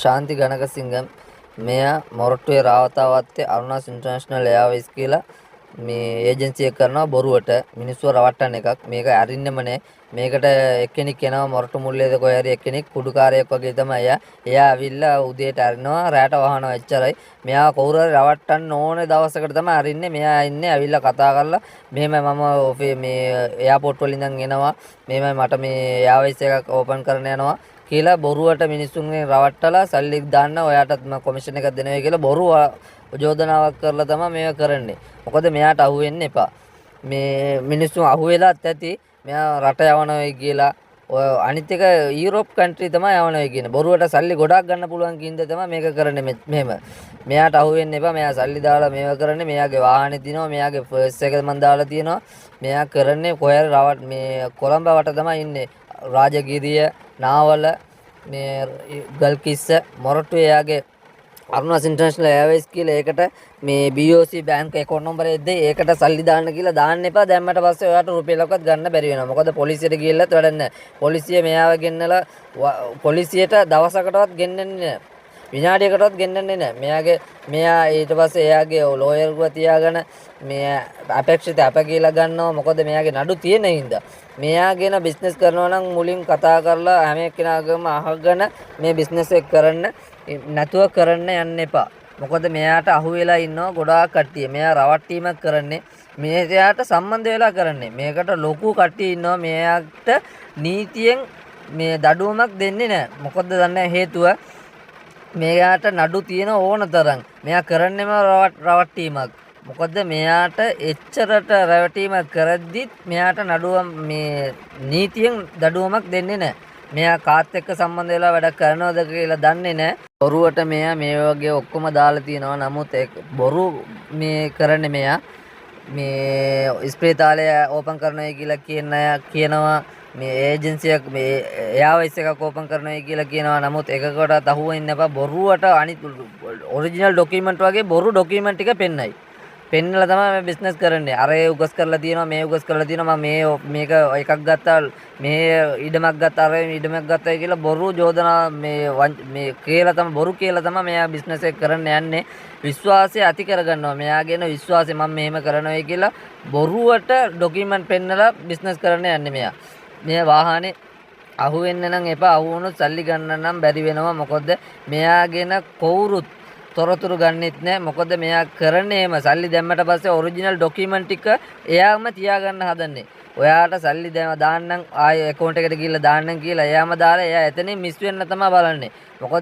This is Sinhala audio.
ශාන්ති ගණකසිංහ මෙයා මොරටුවේ රාවතාවත්තේ අරුණාස් ඉන්ටර්නැෂනල් එයාර්වේස් කියලා මේ ඒජන්සි එක කරනවා බොරුවට මිනිස්සුව රවට්ටන එකක්. මේක අරින්නෙම නෑ. මේකට එක්කෙනෙක් එනවා මොරටු මුල්ලේද කොහේ හරි එක්කෙනෙක් කුඩුකාරයෙක් වගේ තමයි එයා. එයා ඇවිල්ලා උදේට අරිනවා රැට වහනවා එච්චරයි. මෙයා කවුරු හරි රවට්ටන්න ඕනේ දවසකට තමයි අරින්නේ. මෙයා ඉන්නේ ඇවිල්ලා කතා කරලා මෙහෙමයි මම මේ එයාපෝට් වලින් ඉඳන් එනවා. මෙහෙමයි මට මේ එයාර්වේස් එකක් ඕපන් කරන්න යනවා. කියලා බොරුවට මිනිස්සුන්ගෙන් රවට්ටලා සල්ලි දාන්න ඔයාටත් මම කොමිෂන් එකක් දෙනවා කියලා බොරු යෝජනාවක් කරලා තමයි මේක කරන්නේ. මොකද මෙයාට අහු වෙන්න එපා. මේ මිනිස්සුන් අහු වෙලාත් ඇති මෙයා රට යවනවා කියලා. ඔය අනිත් එක යුරෝප් කන්ට්‍රි තමයි යවනවා කියන්නේ. බොරුවට සල්ලි ගොඩක් ගන්න පුළුවන් කින්ද තමයි මේක කරන්නේ මෙහෙම. මෙයාට අහු වෙන්න එපා. මෙයා සල්ලි දාලා මේක කරන්නේ. මෙයාගේ වාහනේ දිනවා. මෙයාගේ ෆර්ස් එක මන් දාලා තියෙනවා. මෙයා කරන්නේ කොහේ රවට මේ කොළඹ වට තමයි ඉන්නේ. රාජගිරිය නාවල මේ ගල්කිස්ස මොරටුවේ යාගේ අරුණාස් ඉන්ටර්නැෂනල් එයාර්වේස් කියලා ඒකට මේ BOC බැංක් account number එක දෙයි ඒකට සල්ලි දාන්න කියලා දාන්න එපා. දැම්මට පස්සේ ඔයාට රුපියලක්වත් ගන්න බැරි වෙනවා. මොකද පොලිසියට ගිහිල්ලත් වැඩක් නැහැ. පොලිසිය මෙයාව ගෙන්නලා පොලිසියට දවසකටවත් ගෙන්නන්නේ නැහැ. විනාඩියකටවත් ගෙන්නන්නේ නැහැ. මෙයා ඊට පස්සේ එයාගේ ලෝයර්ව තියාගෙන මේ අපේක්ෂිත අප කියලා ගන්නවා. මොකද මෙයාගේ නඩු තියෙන හින්දා. මෙයාගෙන බිස්නස් කරනවා නම් මුලින් කතා කරලා හැම එක්කෙනාගම අහගෙන මේ බිස්නස් එක කරන්න නැතුව කරන්න යන්න එපා. මොකද මෙයාට අහු වෙලා ඉන්නවා ගොඩාක් කට්ටිය. මෙයා රවට්ටීමක් කරන්නේ. මෙයාට සම්බන්ධ වෙලා කරන්නේ. මේකට ලොකු කට්ටිය ඉන්නවා. මෙයාට නීතියෙන් මේ දඩුවමක් දෙන්නේ නැහැ. මොකද දන්නේ හේතුව මෙයාට නඩු තියෙන ඕන තරම්. මෙයා කරන්නේම රවට්ටීමක්. මොකද මෙයාට එච්චරට රැවටීමක් කරද්දිත් මෙයාට නඩුව මේ නීතියෙන් දඩුවමක් දෙන්නේ නැහැ. මෙයා කාත් එක්ක සම්බන්ධ වෙලා වැඩක් කරනවද කියලා දන්නේ නැහැ. බොරුවට මෙයා මේ වගේ ඔක්කොම දාලා තියෙනවා. නමුත් බොරු මේ කරන්නේ මෙයා මේ ඉස්පිරිතාලය ඕපන් කරනවා කියලා කියනවා. මේ ඒජන්සියක් මේ එයාර්වේස් එකක් ඕපන් කරනවා කියලා කියනවා. නමුත් එකකටත් අහු වෙන්න එපා. බොරුවට අනිත් ඔරිජිනල් ඩොකියුමන්ට් වගේ බොරු ඩොකියුමන්ට් ටික පෙන්නයි. පෙන්නලා තමයි මේ බිස්නස් කරන්නේ. අර ඒ උගස් කරලා තියෙනවා මේ උගස් කරලා තියෙනවා මම මේක එකක් ගත්තා මේ ඉඩමක් ගත්තා අර ඉඩමක් ගත්තා කියලා බොරු චෝදනා මේ කියලා තමයි බොරු කියලා තමයි මෙයා බිස්නස් එක කරන්න යන්නේ. විශ්වාසය ඇති කරගන්නවා. මෙයාගෙන විශ්වාසය මම මෙහෙම කරනවා කියලා බොරුවට ඩොකියුමන්ට් පෙන්නලා බිස්නස් කරන්න යන්නේ මෙයා. මේ වාහනේ අහු වෙන්න නම් එපා. අහු වුණොත් සල්ලි ගන්න නම් බැරි වෙනවා. මොකද මෙයාගෙන කවුරුත් තොරතුරු ගන්නෙත් නෑ. මොකද මෙයා කරන්නේ එම සල්ලි දැම්මට පස්සේ ඔරිජිනල් ඩොකියුමන්ට් ටික එයාම තියාගන්න හදන්නේ. ඔයාට සල්ලි දාන්නම් ආයේ account එකට ගිහිල්ලා දාන්නම් කියලා එයාම දාලා එයා එතනින් මිස් වෙන්න තමයි බලන්නේ. මොකද